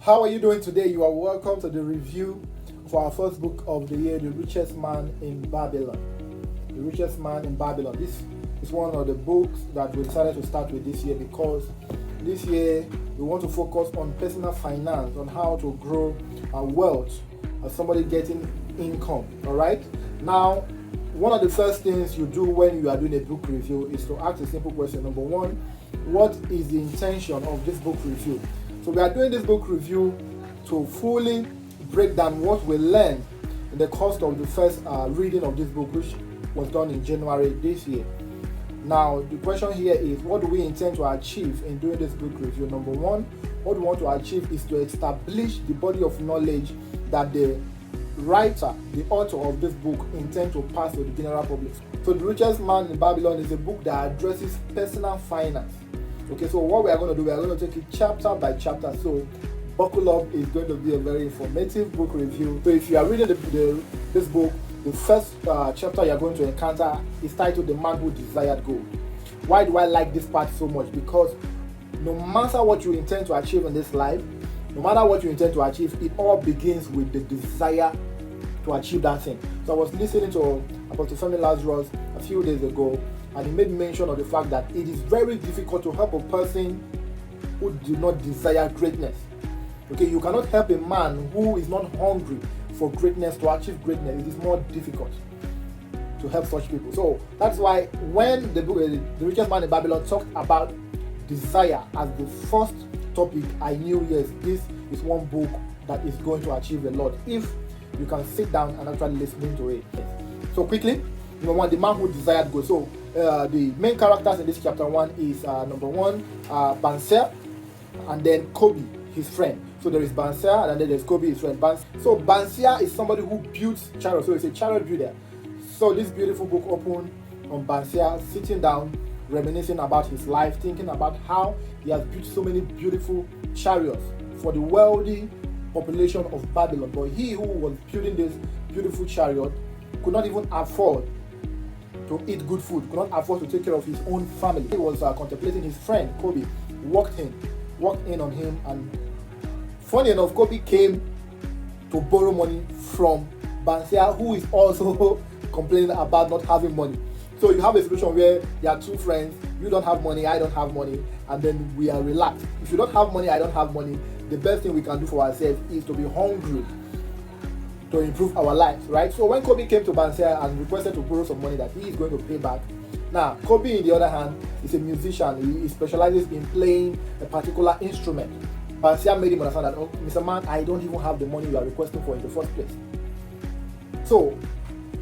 How are you doing today? You are welcome to the review for our first book of the year, The Richest Man in Babylon. The Richest Man in Babylon. This is one of the books that we decided to start with this year because this year we want to focus on personal finance, on how to grow our wealth as somebody getting income. All right. Now, one of the first things you do when you are doing a book review is to ask a simple question. Number one, what is the intention of this book review? So we are doing this book review to fully break down what we learned in the course of the first reading of this book, which was done in January this year. Now, the question here is, what do we intend to achieve in doing this book review? Number one, what we want to achieve is to establish the body of knowledge that the writer, the author of this book, intends to pass to the general public. So The Richest Man in Babylon is a book that addresses personal finance. Okay, so what we are going to do, we are going to take it chapter by chapter. So buckle up, it's going to be a very informative book review. So if you are reading this book, the first chapter you are going to encounter is titled The Man Who Desired Gold. Why do I like this part so much? Because no matter what you intend to achieve in this life, no matter what you intend to achieve, it all begins with the desire to achieve that thing. So I was listening to Apostle Femi Lazarus a few days ago, and he made mention of the fact that it is very difficult to help a person who do not desire greatness. Okay, you cannot help a man who is not hungry for greatness to achieve greatness. It is more difficult to help such people. So that's why when the book, The Richest Man in Babylon, talked about desire as the first topic, I knew, yes, this is one book that is going to achieve a lot if you can sit down and actually listen to it. So quickly, number one, the man who desired gold. So the main characters in this chapter 1 is number one, Banser, and then Kobe, his friend. So there is Banser, and then there's Kobe, his friend. So Banser is somebody who builds chariots. So he's a chariot builder. So this beautiful book opened on Banser sitting down, reminiscing about his life, thinking about how he has built so many beautiful chariots for the wealthy population of Babylon. But he who was building this beautiful chariot could not even afford to eat good food, could not afford to take care of his own family. He was contemplating his friend Kobe, walked in on him, and funny enough, Kobe came to borrow money from Bansia, who is also complaining about not having money. So you have a situation where there are two friends, you don't have money, I don't have money, and then we are relaxed. If you don't have money, I don't have money, the best thing we can do for ourselves is to be hungry to improve our lives, right? So when Kobe came to Bansia and requested to borrow some money that he is going to pay back, now Kobe, in the other hand, is a musician. He specializes in playing a particular instrument. Bansia made him understand that, oh, Mr. Man, I don't even have the money you are requesting for in the first place. So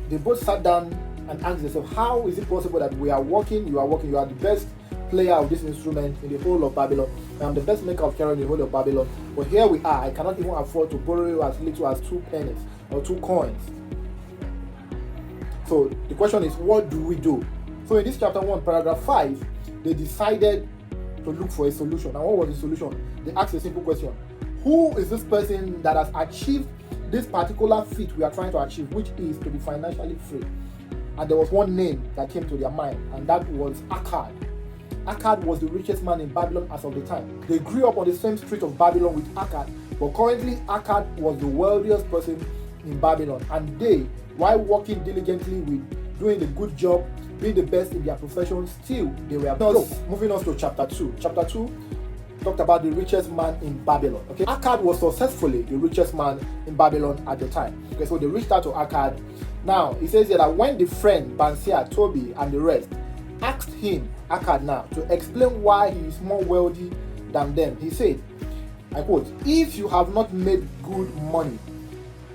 they both sat down and asked themselves, how is it possible that we are working, you are the best player of this instrument in the whole of Babylon, I'm the best maker of chariot in the whole of Babylon, but here we are, I cannot even afford to borrow you as little as 2 pennies or 2 coins. So the question is, what do we do? So in this chapter 1, paragraph 5, they decided to look for a solution. And what was the solution? They asked a simple question: who is this person that has achieved this particular feat we are trying to achieve, which is to be financially free? And there was one name that came to their mind, and that was Akkad. Akkad was the richest man in Babylon as of the time. They grew up on the same street of Babylon with Akkad, but currently Akkad was the wealthiest person in Babylon. And they, while working diligently with doing a good job, being the best in their profession, still they were broke. Moving on to chapter 2. Chapter 2 talked about the richest man in Babylon. Okay, Akkad was successfully the richest man in Babylon at the time. Okay, so they reached out to Akkad. Now, it says here that when the friend Bansia, Toby, and the rest asked him, Akkad now, to explain why he is more wealthy than them, he said, I quote, if you have not made good money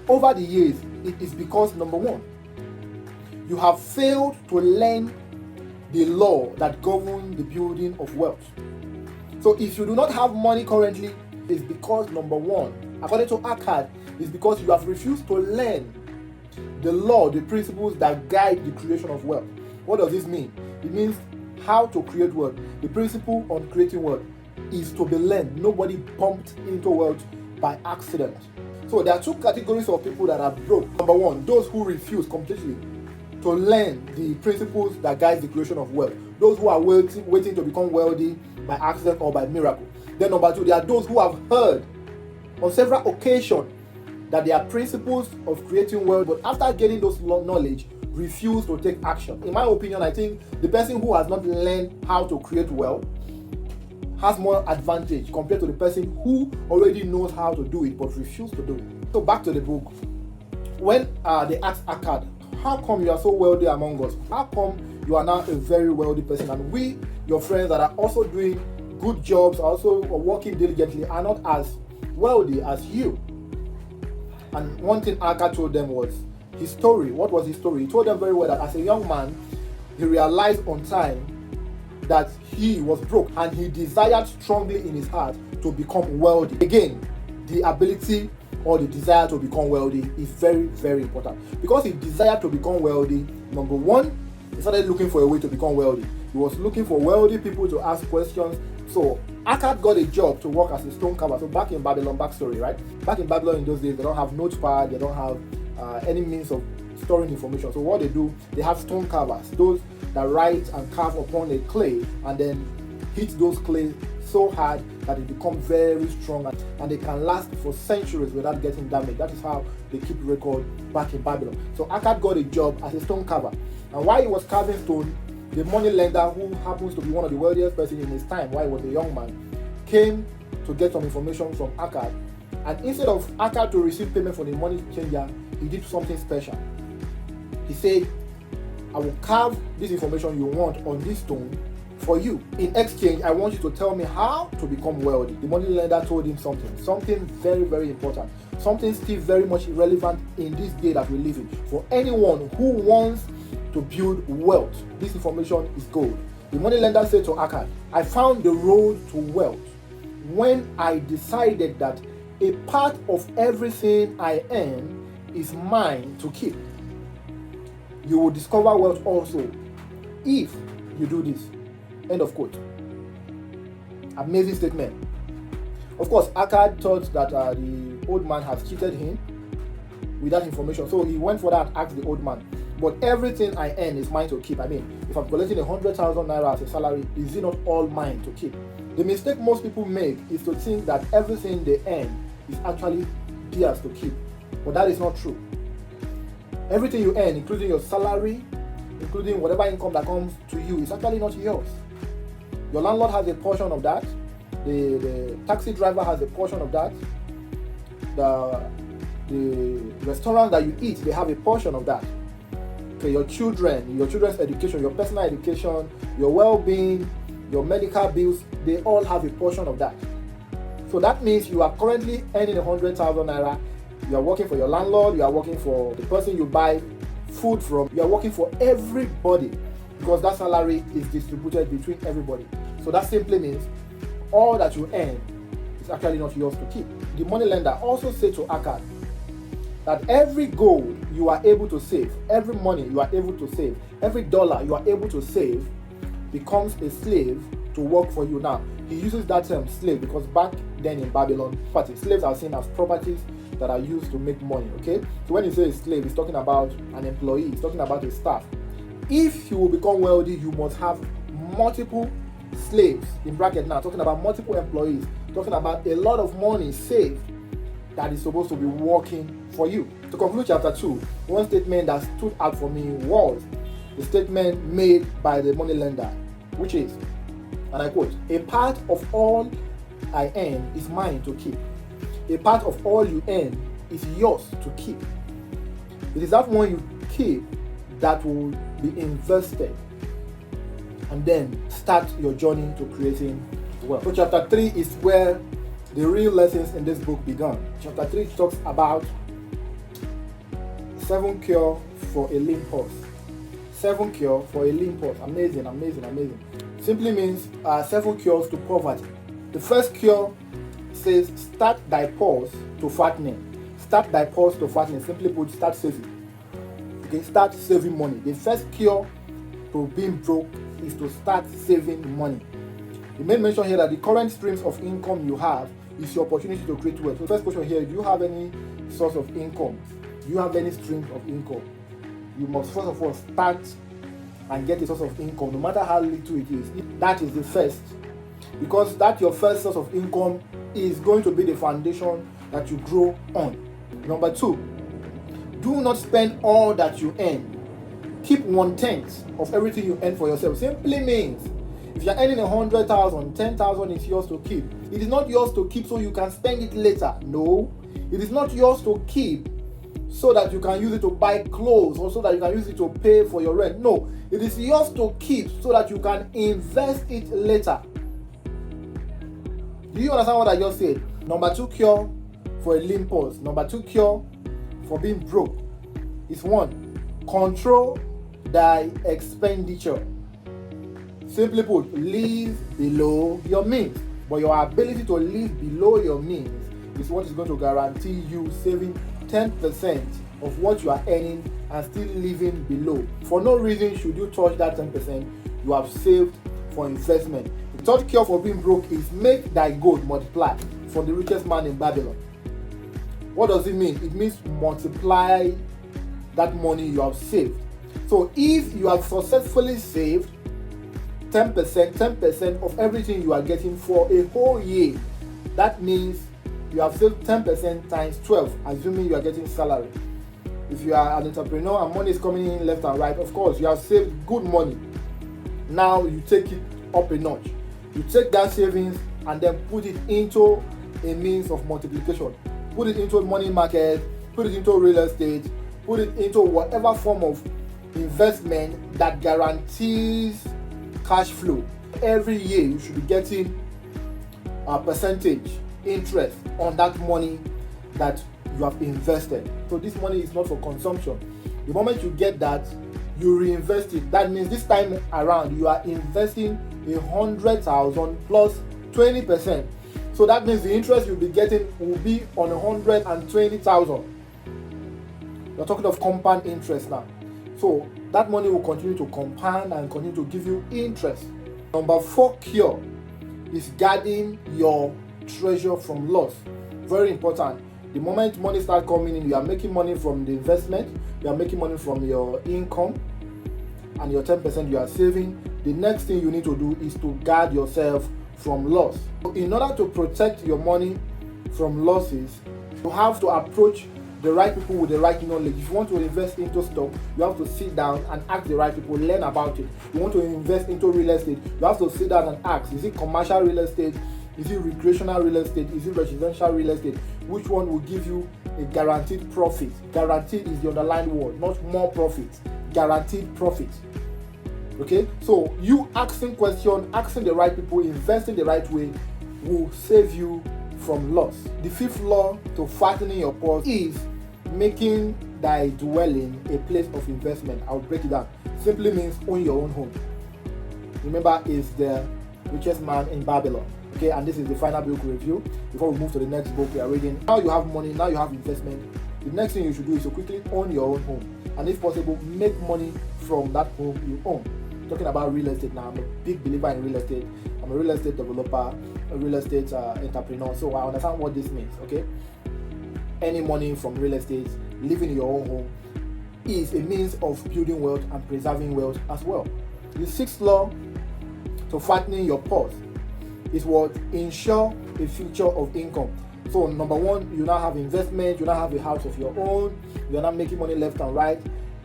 over the years, it is because, number one, you have failed to learn the law that governs the building of wealth. So if you do not have money currently, it's because, number one, according to Akkad, it's because you have refused to learn the law, the principles that guide the creation of wealth. What does this mean? It means how to create wealth. The principle on creating wealth is to be learned. Nobody bumped into wealth by accident. So there are two categories of people that are broke. Number one, those who refuse completely to learn the principles that guide the creation of wealth. Those who are waiting to become wealthy by accident or by miracle. Then number two, there are those who have heard on several occasions that there are principles of creating wealth, but after getting those knowledge, refuse to take action. In my opinion, I think the person who has not learned how to create wealth has more advantage compared to the person who already knows how to do it but refuse to do it. So back to the book. When they asked Akkad, how come you are so wealthy among us? How come you are now a very wealthy person, and we, your friends that are also doing good jobs, also working diligently, are not as wealthy as you? And one thing Akkad told them was his story. What was his story? He told them very well that as a young man, he realized on time that he was broke, and he desired strongly in his heart to become wealthy. Again, the ability or the desire to become wealthy is very, very important. Because he desired to become wealthy, number one, he started looking for a way to become wealthy. He was looking for wealthy people to ask questions. So Akkad got a job to work as a stone carver. So back in Babylon, backstory, right? Back in Babylon in those days, they don't have notepad, they don't have any means of storing information. So what they do, they have stone carvers, those that write and carve upon a clay and then hit those clay so hard that it becomes very strong, and they can last for centuries without getting damaged. That is how they keep record back in Babylon. So Akkad got a job as a stone carver, and while he was carving stone, the money lender, who happens to be one of the wealthiest person in his time while he was a young man, came to get some information from Akkad. And instead of Akkad to receive payment from the money changer, he did something special. He said, I will carve this information you want on this stone for you. In exchange, I want you to tell me how to become wealthy. The money lender told him something very, very important, something still very much relevant in this day that we live in. For anyone who wants to build wealth, this information is gold. The money lender said to Akkad, I found the road to wealth when I decided that a part of everything I earn is mine to keep. You will discover wealth also if you do this. End of quote. Amazing statement. Of course, Akkad thought that the old man has cheated him with that information. So he went for that and asked the old man, but everything I earn is mine to keep. I mean, if I'm collecting 100,000 naira as a salary, is it not all mine to keep? The mistake most people make is to think that everything they earn is actually theirs to keep. But that is not true. Everything you earn, including your salary, including whatever income that comes to you, is actually not yours. Your landlord has a portion of that. The taxi driver has a portion of that. The restaurant that you eat, they have a portion of that. Okay, your children's education, your personal education, your well-being, your medical bills, they all have a portion of that. So that means you are currently earning 100,000 naira. You are working for your landlord, you are working for the person you buy food from, you are working for everybody, because that salary is distributed between everybody. So that simply means all that you earn is actually not yours to keep. The money lender also said to Akkad that every gold you are able to save, every money you are able to save, every dollar you are able to save becomes a slave to work for you. Now, he uses that term slave because back then in Babylon, slaves are seen as properties that are used to make money, okay? So when he says slave, he's talking about an employee, he's talking about a staff. If you will become wealthy, you must have multiple slaves, in bracket now, talking about multiple employees, talking about a lot of money saved that is supposed to be working for you. To conclude chapter 2, one statement that stood out for me was the statement made by the money lender, which is, and I quote, a part of all I earn is mine to keep. A part of all you earn is yours to keep. It is that one you keep that will be invested and then start your journey to creating wealth. So chapter 3 is where the real lessons in this book began. Chapter 3 talks about 7 cure for a lame horse. 7 cure for a lame horse. Amazing, amazing, amazing. Simply means 7 cures to poverty. The first cure says start thy pause to fattening. Start thy pause to fattening. Simply put, start saving. Okay, start saving money. The first cure to being broke is to start saving money. The main mention here that the current streams of income you have is your opportunity to create wealth. So the first question here, do you have any source of income? Do you have any streams of income? You must first of all start and get a source of income, no matter how little it is. That is the first, because that your first source of income is going to be the foundation that you grow on. Number 2, do not spend all that you earn. Keep 1/10 of everything you earn for yourself. Simply means if you're earning 100,000, 10,000 is yours to keep. It is not yours to keep so you can spend it later. No, it is not yours to keep so that you can use it to buy clothes or so that you can use it to pay for your rent. No, it is yours to keep so that you can invest it later. Do you understand what I just said? Number 2 cure for a lean pulse. Number 2 cure for being broke is 1, control thy expenditure. Simply put, live below your means. But your ability to live below your means is what is going to guarantee you saving 10% of what you are earning and still living below. For no reason should you touch that 10% you have saved for investment. The 3rd cure for being broke is make thy gold multiply, from the richest man in Babylon. What does it mean? It means multiply that money you have saved. So if you have successfully saved 10% of everything you are getting for a whole year, that means you have saved 10% times 12, assuming you are getting salary. If you are an entrepreneur and money is coming in left and right, of course, you have saved good money. Now you take it up a notch. You take that savings and then put it into a means of multiplication. Put it into money market, put it into real estate, put it into whatever form of investment that guarantees cash flow. Every year you should be getting a percentage interest on that money that you have invested. So this money is not for consumption. The moment you get that, you reinvest it. That means this time around you are investing 100,000 plus 20%. So that means the interest you'll be getting will be on 120,000. You're talking of compound interest now. So that money will continue to compound and continue to give you interest. Number 4 cure is guarding your treasure from loss. Very important. The moment money starts coming in, you are making money from the investment, you are making money from your income, and your 10% you are saving. The next thing you need to do is to guard yourself from loss. So in order to protect your money from losses, you have to approach the right people with the right knowledge. If you want to invest into stock, you have to sit down and ask the right people, learn about it. You want to invest into real estate, you have to sit down and ask, is it commercial real estate? Is it recreational real estate? Is it residential real estate? Which one will give you a guaranteed profit? Guaranteed is the underlined word, not more profit. Guaranteed profit. Okay? So you asking questions, asking the right people, investing the right way will save you from loss. The 5th law to fattening your purse is making thy dwelling a place of investment. I'll break it down. Simply means own your own home. Remember, is the richest man in Babylon. Okay, and this is the final book review. Before we move to the next book we are reading. Now you have money, now you have investment. The next thing you should do is to quickly own your own home. And if possible, make money from that home you own. Talking about real estate now, I'm a big believer in real estate. I'm a real estate developer, a real estate entrepreneur. So I understand what this means, okay? Earning money from real estate, living in your own home is a means of building wealth and preserving wealth as well. The 6th law to fattening your purse is what? Ensure a future of income. So number 1, you now have investment, you now have a house of your own, you're not making money left and right.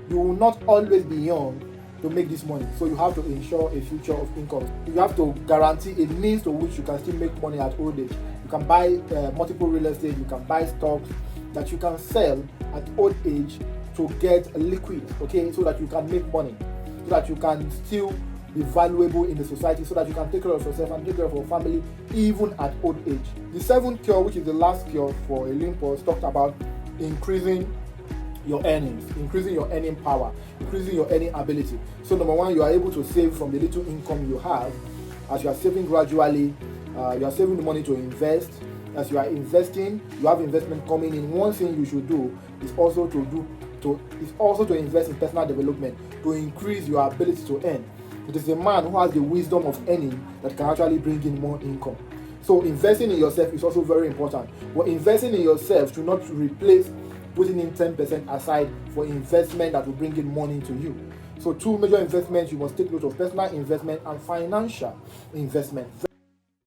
You will not always be young to make this money. So you have to ensure a future of income. You have to guarantee a means to which you can still make money at old age. You can buy multiple real estate, you can buy stocks that you can sell at old age to get liquid, okay, so that you can make money, so that you can still be valuable in the society, so that you can take care of yourself and take care of your family even at old age. The 7th cure, which is the last cure for a lean pulse, talked about increasing your earnings, increasing your earning power, increasing your earning ability. So number 1, you are able to save from the little income you have. As you are saving gradually, you are saving the money to invest. As you are investing, you have investment coming in. One thing you should do is also to invest in personal development to increase your ability to earn. It is a man who has the wisdom of earning that can actually bring in more income. So investing in yourself is also very important. But investing in yourself should not replace putting in 10% aside for investment that will bring in money to you. So 2 major investments you must take note of: personal investment and financial investment.